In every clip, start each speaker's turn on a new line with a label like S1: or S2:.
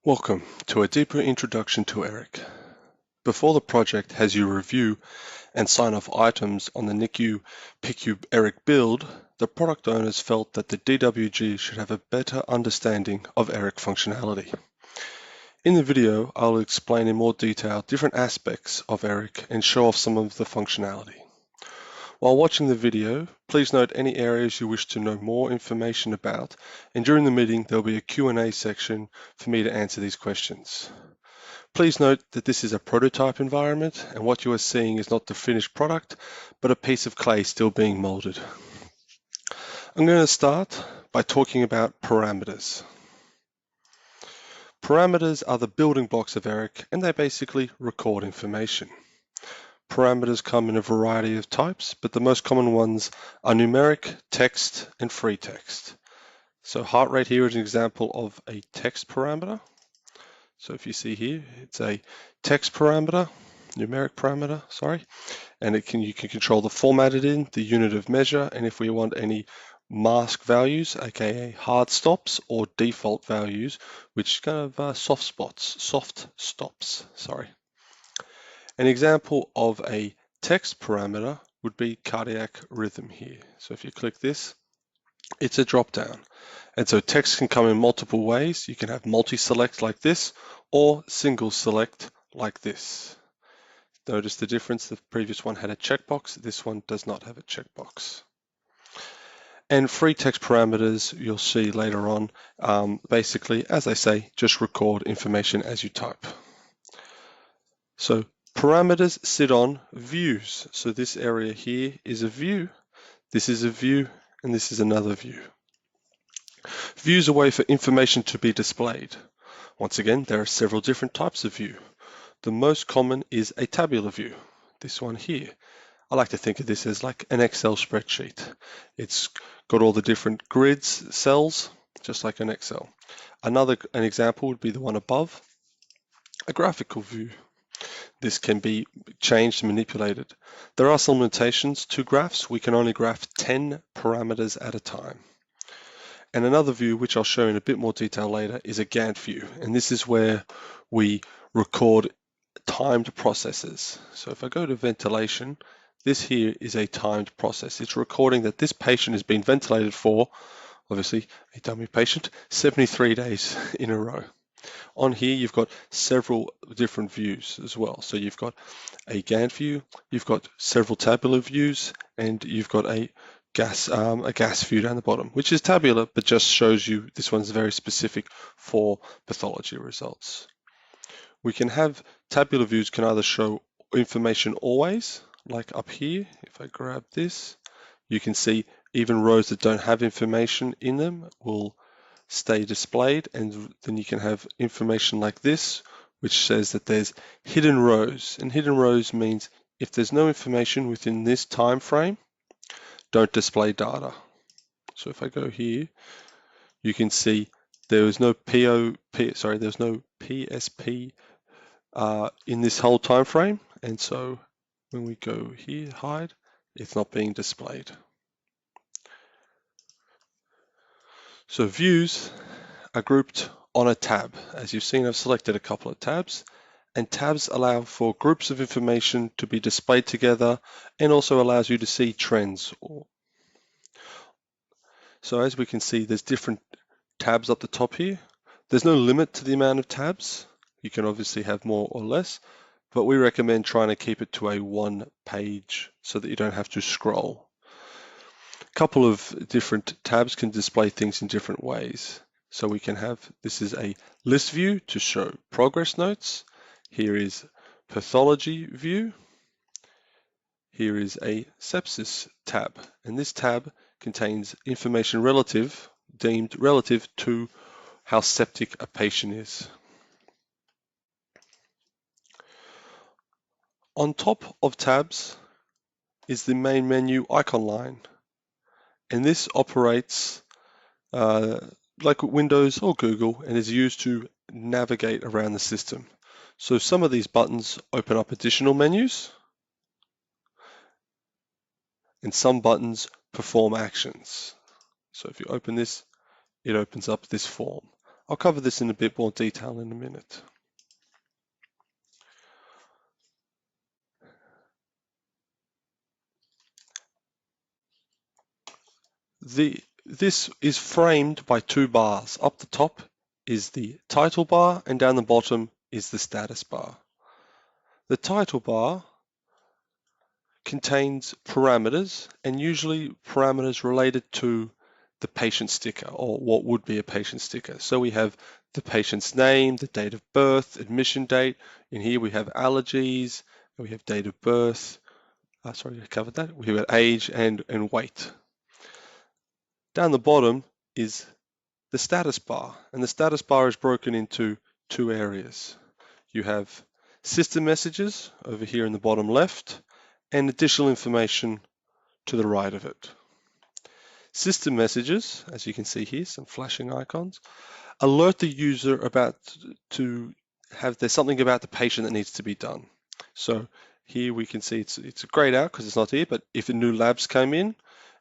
S1: Welcome to a deeper introduction to eRIC. Before the project has you review and sign off items on the NICU PICU eRIC build, the product owners felt that the DWG should have a better understanding of eRIC functionality. In the video, I'll explain in more detail different aspects of eRIC and show off some of the functionality. While watching the video, please note any areas you wish to know more information about, and during the meeting there'll be a Q&A section for me to answer these questions. Please note that this is a prototype environment, and what you are seeing is not the finished product, but a piece of clay still being molded. I'm going to start by talking about parameters. Parameters are the building blocks of eRIC, and they basically record information. Parameters come in a variety of types, but the most common ones are numeric, text, and free text. So heart rate here is an example of a text parameter. So if you see here, it's a text parameter, numeric parameter, sorry, and you can control the format it in, the unit of measure, and if we want any mask values, aka hard stops, or default values, which kind of soft stops, sorry. An example of a text parameter would be cardiac rhythm here. So if you click this, it's a drop down. And so text can come in multiple ways. You can have multi-select like this or single select like this. Notice the difference. The previous one had a checkbox. This one does not have a checkbox. And free text parameters you'll see later on. Basically, as I say, just record information as you type. So parameters sit on views. So this area here is a view, this is a view, and this is another view. Views are a way for information to be displayed. Once again, there are several different types of view. The most common is a tabular view, this one here. I like to think of this as like an Excel spreadsheet. It's got all the different grids, cells, just like an Excel. An example would be the one above, a graphical view. This can be changed and manipulated. There are some limitations to graphs. We can only graph 10 parameters at a time. And another view, which I'll show in a bit more detail later, is a Gantt view. And this is where we record timed processes. So if I go to ventilation, this here is a timed process. It's recording that this patient has been ventilated for, obviously a dummy patient, 73 days in a row. On here, you've got several different views as well. So you've got a Gantt view, you've got several tabular views, and you've got a gas view down the bottom, which is tabular, but just shows you this one's very specific for pathology results. We can have tabular views can either show information always, like up here. If I grab this, you can see even rows that don't have information in them will stay displayed, and then you can have information like this, which says that there's hidden rows. And hidden rows means if there's no information within this time frame, don't display data. So if I go here, you can see there was no there's no PSP in this whole time frame, and so when we go here, hide, it's not being displayed. So views are grouped on a tab. As you've seen, I've selected a couple of tabs, and tabs allow for groups of information to be displayed together and also allows you to see trends. So as we can see, there's different tabs up the top here. There's no limit to the amount of tabs. You can obviously have more or less, but we recommend trying to keep it to a one page so that you don't have to scroll. A couple of different tabs can display things in different ways. So we can have, this is a list view to show progress notes. Here is pathology view. Here is a sepsis tab, and this tab contains information deemed relative to how septic a patient is. On top of tabs is the main menu icon line, and this operates like Windows or Google and is used to navigate around the system. So some of these buttons open up additional menus, and some buttons perform actions. So if you open this, it opens up this form. I'll cover this in a bit more detail in a minute. This is framed by two bars. Up the top is the title bar and down the bottom is the status bar. The title bar contains parameters, and usually parameters related to the patient sticker, or what would be a patient sticker. So we have the patient's name, the date of birth, admission date. In here we have allergies, we have date of birth. Sorry, I covered that. We have age and weight. Down the bottom is the status bar, and the status bar is broken into two areas. You have system messages over here in the bottom left, and additional information to the right of it. System messages, as you can see here, some flashing icons, alert the user there's something about the patient that needs to be done. So here we can see it's grayed out because it's not here, but if a new labs came in,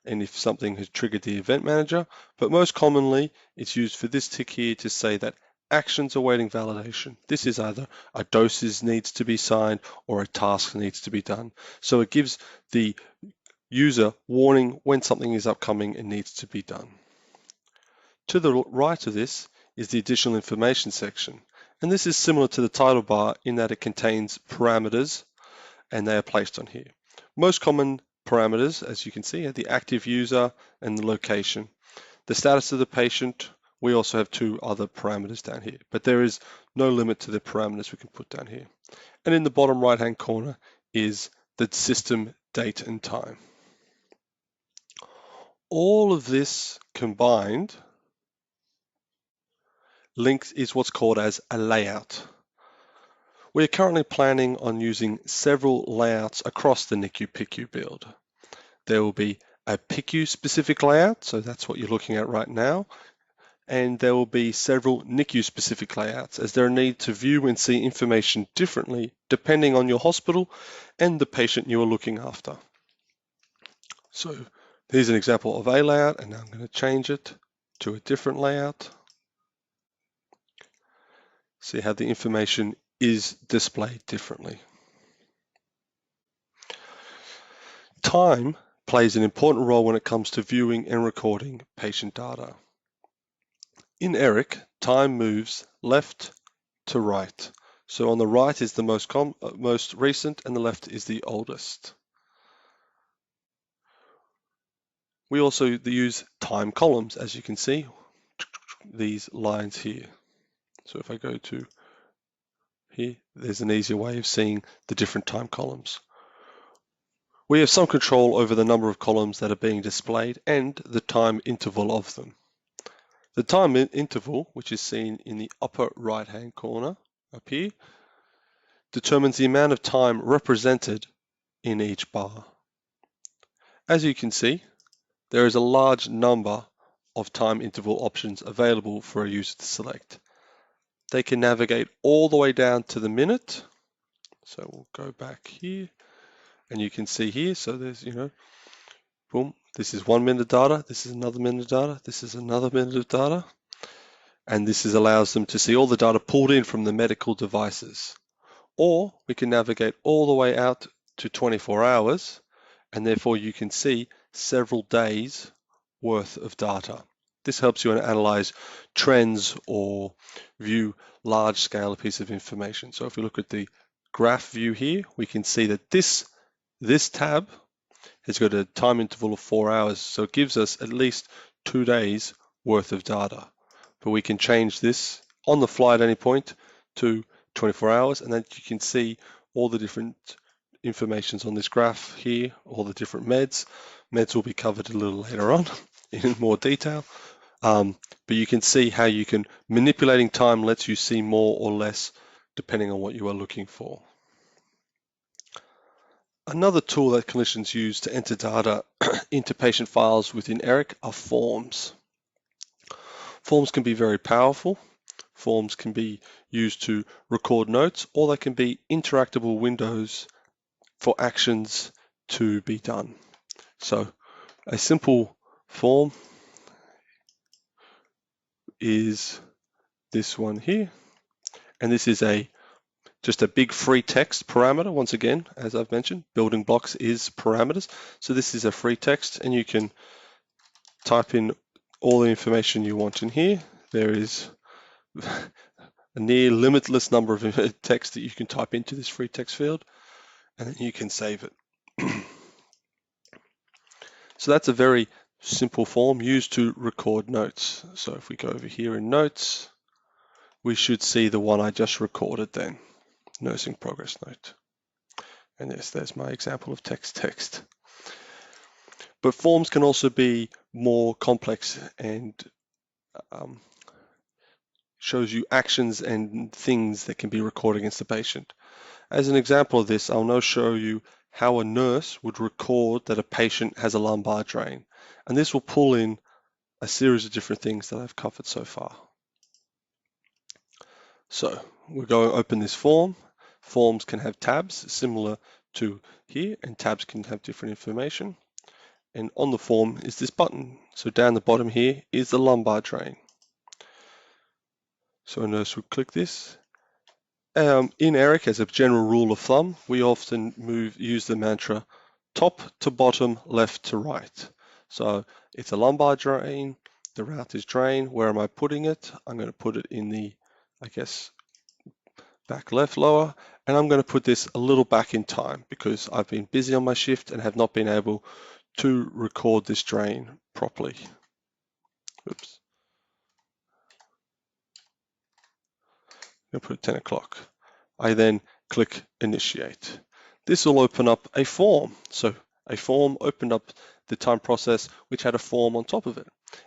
S1: and if something has triggered the event manager, but most commonly it's used for this tick here to say that actions awaiting validation. This is either a dosage needs to be signed or a task needs to be done. So it gives the user warning when something is upcoming and needs to be done. To the right of this is the additional information section. And this is similar to the title bar in that it contains parameters and they are placed on here. Most common parameters, as you can see, are the active user and the location. The status of the patient, we also have two other parameters down here, but there is no limit to the parameters we can put down here. And in the bottom right-hand corner is the system date and time. All of this combined links is what's called as a layout. We're currently planning on using several layouts across the NICU PICU build. There will be a PICU specific layout, so that's what you're looking at right now, and there will be several NICU specific layouts as there are need to view and see information differently depending on your hospital and the patient you are looking after. So here's an example of a layout, and now I'm going to change it to a different layout. See how the information is displayed differently. Time plays an important role when it comes to viewing and recording patient data. In eRIC, time moves left to right. So on the right is the most recent and the left is the oldest. We also use time columns, as you can see, these lines here. So if I go to here, there's an easier way of seeing the different time columns. We have some control over the number of columns that are being displayed and the time interval of them. The time interval, which is seen in the upper right-hand corner up here, determines the amount of time represented in each bar. As you can see, there is a large number of time interval options available for a user to select. They can navigate all the way down to the minute. So we'll go back here and you can see here, so there's, boom, this is 1 minute of data, this is another minute of data, this is another minute of data. And this allows them to see all the data pulled in from the medical devices. Or we can navigate all the way out to 24 hours, and therefore you can see several days worth of data. This helps you analyze trends or view large scale piece of information. So if we look at the graph view here, we can see that this tab has got a time interval of 4 hours. So it gives us at least 2 days worth of data. But we can change this on the fly at any point to 24 hours, and then you can see all the different informations on this graph here, all the different meds. Meds will be covered a little later on in more detail. But you can see how manipulating time lets you see more or less depending on what you are looking for. Another tool that clinicians use to enter data into patient files within eRIC are forms. Forms can be very powerful. Forms can be used to record notes, or they can be interactable windows for actions to be done. So a simple form is this one here, and this is just a big free text parameter. Once again, as I've mentioned, building blocks is parameters. So this is a free text, and you can type in all the information you want in here. There is a near limitless number of text that you can type into this free text field, and then you can save it. So that's a very simple form used to record notes. So if we go over here in notes, we should see the one I just recorded then, nursing progress note. And yes, there's my example of text. But forms can also be more complex and shows you actions and things that can be recorded against the patient. As an example of this, I'll now show you how a nurse would record that a patient has a lumbar drain. And this will pull in a series of different things that I've covered so far. So we're going to open this form. Forms can have tabs similar to here, and tabs can have different information. And on the form is this button. So down the bottom here is the lumbar drain. So a nurse would click this. In eRIC, as a general rule of thumb, we often use the mantra top to bottom, left to right. So it's a lumbar drain, the route is drain. Where am I putting it? I'm going to put it in the, I guess, back left lower, and I'm going to put this a little back in time because I've been busy on my shift and have not been able to record this drain properly. Oops. I'm going to put it 10 o'clock. I then click initiate. This will open up a form. So a form opened up the time process which had a form on top of it.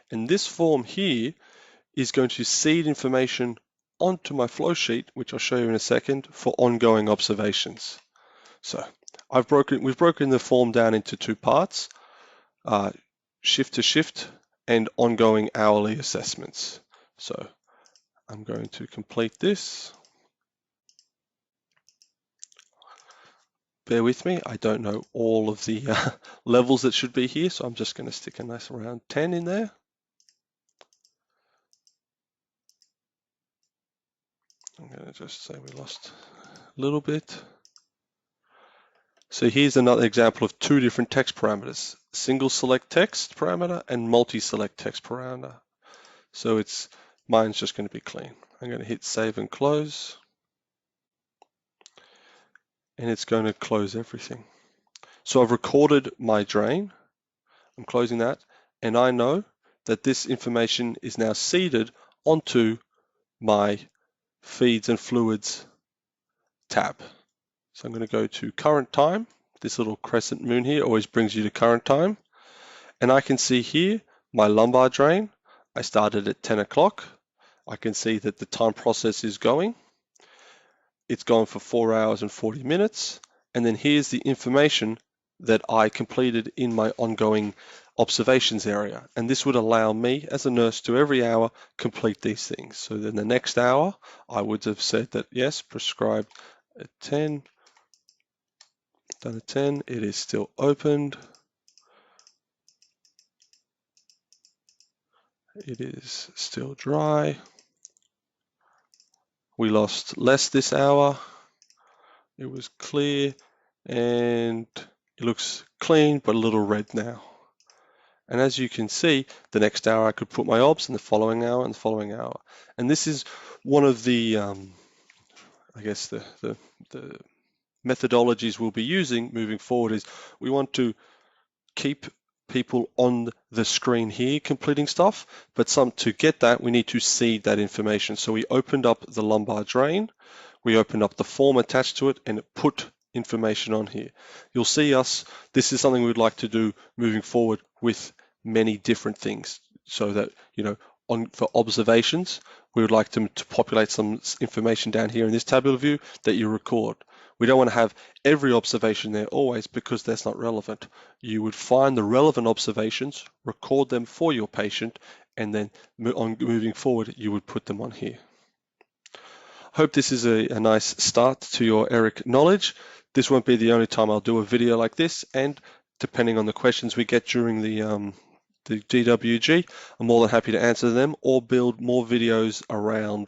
S1: And this form here is going to seed information onto my flow sheet, which I'll show you in a second, for ongoing observations. So we've broken the form down into two parts, shift to shift and ongoing hourly assessments. So I'm going to complete this. Bear with me, I don't know all of the levels that should be here, so I'm just going to stick a nice around 10 in there. I'm going to just say we lost a little bit. So here's another example of two different text parameters, single select text parameter and multi-select text parameter. So mine's just going to be clean. I'm going to hit save and close, and it's going to close everything. So I've recorded my drain, I'm closing that, and I know that this information is now seeded onto my feeds and fluids tab. So I'm going to go to current time. This little crescent moon here always brings you to current time. And I can see here my lumbar drain. I started at 10 o'clock. I can see that the time process is going. It's gone for 4 hours and 40 minutes. And then here's the information that I completed in my ongoing observations area. And this would allow me as a nurse to every hour complete these things. So then the next hour, I would have said that, yes, prescribed at 10, done at 10, it is still opened. It is still dry. We lost less this hour. It was clear and it looks clean, but a little red now. And as you can see, the next hour I could put my obs, and the following hour, and the following hour. And this is one of the, I guess the methodologies we'll be using moving forward is we want to keep people on the screen here completing stuff, but to get that, we need to seed that information. So we opened up the lumbar drain, we opened up the form attached to it, and it put information on here. You'll see this is something we'd like to do moving forward with many different things, so that, for observations, we would like them to populate some information down here in this tabular view that you record. We don't want to have every observation there always, because that's not relevant. You would find the relevant observations, record them for your patient, and then moving forward, you would put them on here. Hope this is a nice start to your eRIC knowledge. This won't be the only time I'll do a video like this, and depending on the questions we get during the DWG, I'm more than happy to answer them or build more videos around